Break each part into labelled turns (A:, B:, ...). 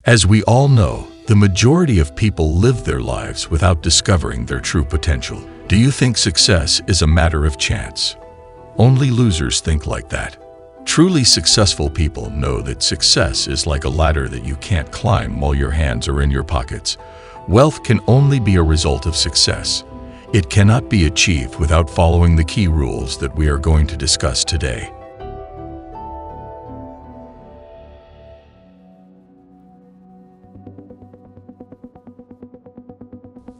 A: As we all know, the majority of people live their lives without discovering their true potential. Do you think success is a matter of chance? Only losers think like that. Truly successful people know that success is like a ladder that you can't climb while your hands are in your pockets. Wealth can only be a result of success. It cannot be achieved without following the key rules that we are going to discuss today.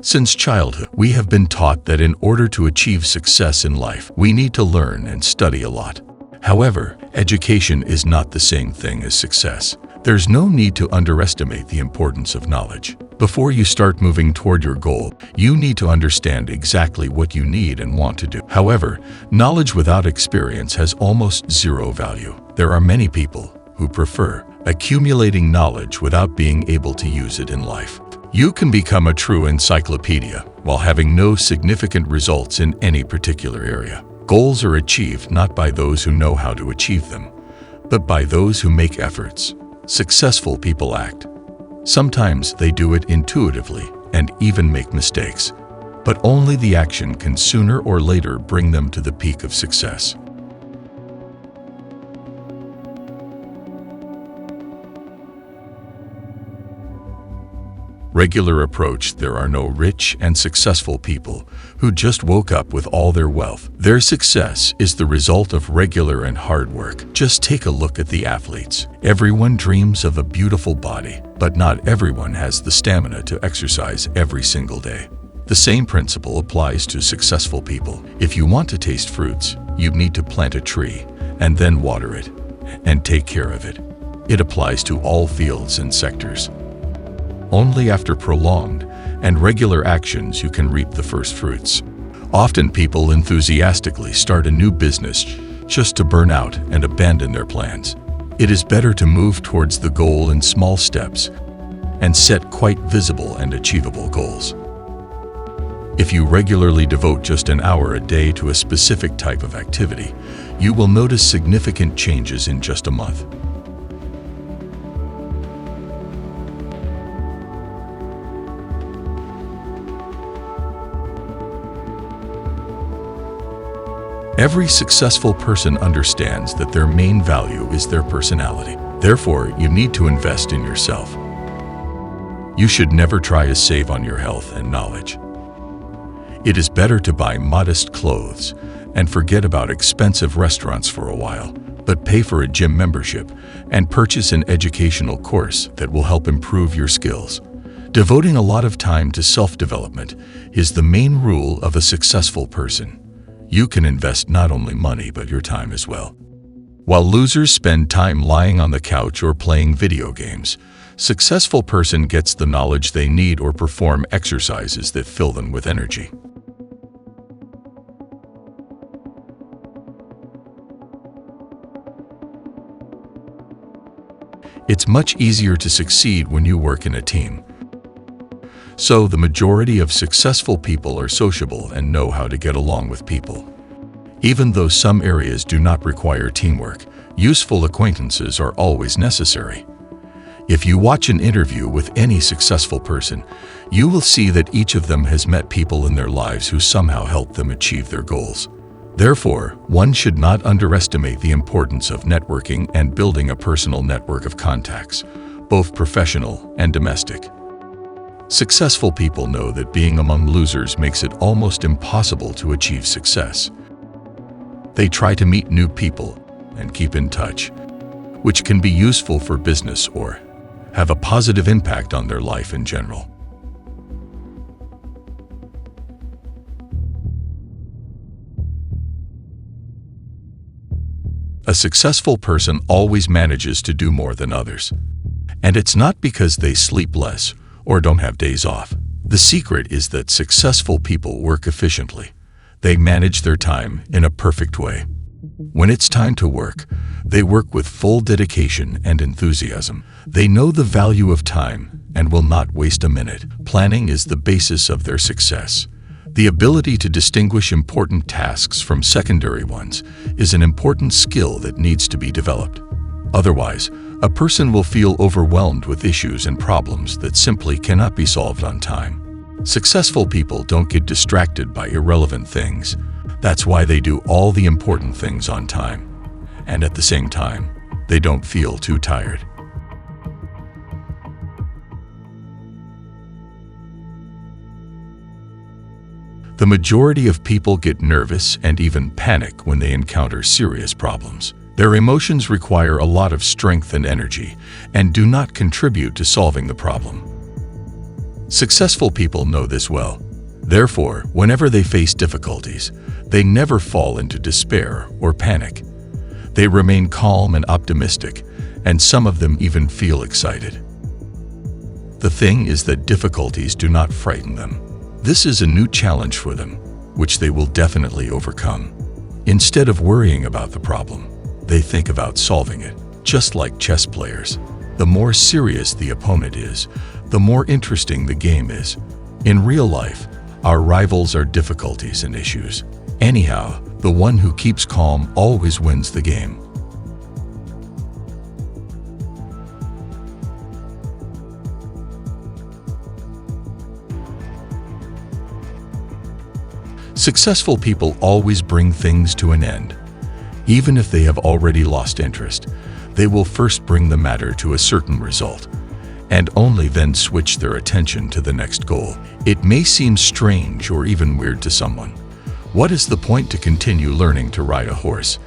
A: Since childhood, we have been taught that in order to achieve success in life, we need to learn and study a lot. However, education is not the same thing as success. There's no need to underestimate the importance of knowledge. Before you start moving toward your goal, you need to understand exactly what you need and want to do. However, knowledge without experience has almost zero value. There are many people who prefer accumulating knowledge without being able to use it in life. You can become a true encyclopedia while having no significant results in any particular area. Goals are achieved not by those who know how to achieve them, but by those who make efforts. Successful people act. Sometimes they do it intuitively and even make mistakes, but only the action can sooner or later bring them to the peak of success. Regular approach. There are no rich and successful people who just woke up with all their wealth. Their success is the result of regular and hard work. Just take a look at the athletes. Everyone dreams of a beautiful body, but not everyone has the stamina to exercise every single day. The same principle applies to successful people. If you want to taste fruits, you need to plant a tree and then water it and take care of it. It applies to all fields and sectors. Only after prolonged and regular actions you can reap the first fruits. Often people enthusiastically start a new business just to burn out and abandon their plans. It is better to move towards the goal in small steps and set quite visible and achievable goals. If you regularly devote just an hour a day to a specific type of activity, you will notice significant changes in just a month. Every successful person understands that their main value is their personality. Therefore, you need to invest in yourself. You should never try to save on your health and knowledge. It is better to buy modest clothes and forget about expensive restaurants for a while, but pay for a gym membership and purchase an educational course that will help improve your skills. Devoting a lot of time to self-development is the main rule of a successful person. You can invest not only money but your time as well. While losers spend time lying on the couch or playing video games, successful person gets the knowledge they need or perform exercises that fill them with energy. It's much easier to succeed when you work in a team. So the majority of successful people are sociable and know how to get along with people. Even though some areas do not require teamwork, useful acquaintances are always necessary. If you watch an interview with any successful person, you will see that each of them has met people in their lives who somehow helped them achieve their goals. Therefore, one should not underestimate the importance of networking and building a personal network of contacts, both professional and domestic. Successful people know that being among losers makes it almost impossible to achieve success. They try to meet new people and keep in touch, which can be useful for business or have a positive impact on their life in general. A successful person always manages to do more than others. And it's not because they sleep less or don't have days off. The secret is that successful people work efficiently. They manage their time in a perfect way. When it's time to work, they work with full dedication and enthusiasm. They know the value of time and will not waste a minute. Planning is the basis of their success. The ability to distinguish important tasks from secondary ones is an important skill that needs to be developed. Otherwise, A person will feel overwhelmed with issues and problems that simply cannot be solved on time. Successful people don't get distracted by irrelevant things. That's why they do all the important things on time. And at the same time, they don't feel too tired. The majority of people get nervous and even panic when they encounter serious problems. Their emotions require a lot of strength and energy and do not contribute to solving the problem. Successful people know this well. Therefore, whenever they face difficulties, they never fall into despair or panic. They remain calm and optimistic, and some of them even feel excited. The thing is that difficulties do not frighten them. This is a new challenge for them, which they will definitely overcome. Instead of worrying about the problem, they think about solving it. Just like chess players, the more serious the opponent is, the more interesting the game is. In real life, our rivals are difficulties and issues. Anyhow, the one who keeps calm always wins the game. Successful people always bring things to an end. Even if they have already lost interest, they will first bring the matter to a certain result, and only then switch their attention to the next goal. It may seem strange or even weird to someone. What is the point to continue learning to ride a horse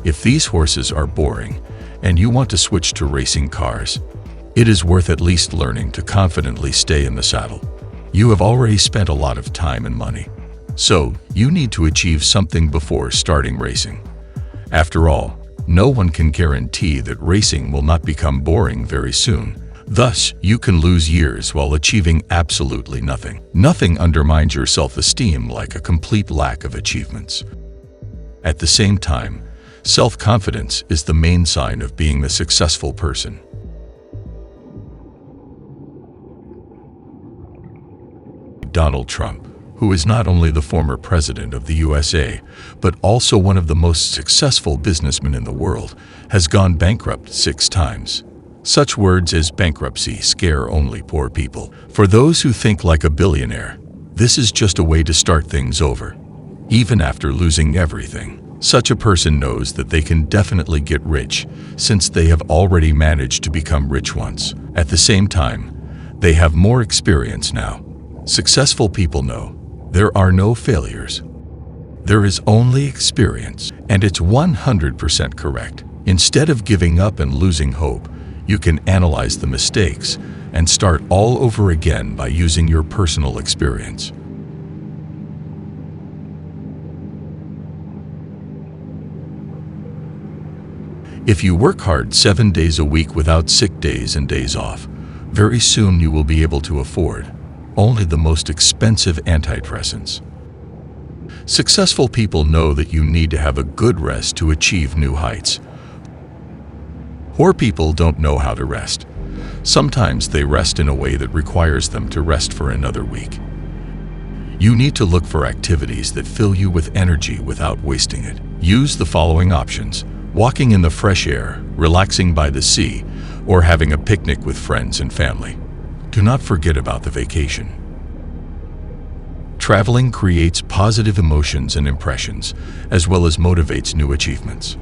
A: if these horses are boring and you want to switch to racing cars? It is worth at least learning to confidently stay in the saddle. You have already spent a lot of time and money, so you need to achieve something before starting racing. After all, no one can guarantee that racing will not become boring very soon. Thus, you can lose years while achieving absolutely nothing. Nothing undermines your self-esteem like a complete lack of achievements. At the same time, self-confidence is the main sign of being a successful person. Donald Trump, who is not only the former president of the USA, but also one of the most successful businessmen in the world, has gone bankrupt 6 times. Such words as bankruptcy scare only poor people. For those who think like a billionaire, this is just a way to start things over. Even after losing everything, such a person knows that they can definitely get rich, since they have already managed to become rich once. At the same time, they have more experience now. Successful people know there are no failures. There is only experience, and it's 100% correct. Instead of giving up and losing hope, you can analyze the mistakes and start all over again by using your personal experience. If you work hard 7 days a week without sick days and days off, very soon you will be able to afford only the most expensive antidepressants. Successful people know that you need to have a good rest to achieve new heights. Poor people don't know how to rest. Sometimes they rest in a way that requires them to rest for another week. You need to look for activities that fill you with energy without wasting it. Use the following options: walking in the fresh air, relaxing by the sea, or having a picnic with friends and family. Do not forget about the vacation. Traveling creates positive emotions and impressions, as well as motivates new achievements.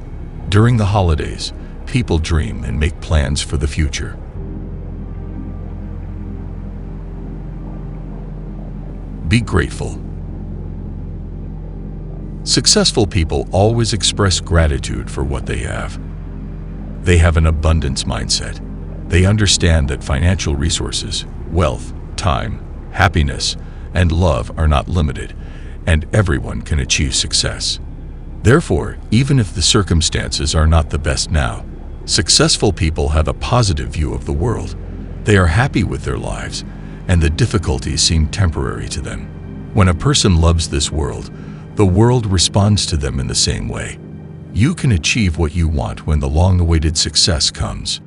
A: During the holidays, people dream and make plans for the future. Be grateful. Successful people always express gratitude for what they have. They have an abundance mindset. They understand that financial resources, wealth, time, happiness, and love are not limited, and everyone can achieve success. Therefore, even if the circumstances are not the best now, successful people have a positive view of the world. They are happy with their lives, and the difficulties seem temporary to them. When a person loves this world, the world responds to them in the same way. You can achieve what you want when the long-awaited success comes.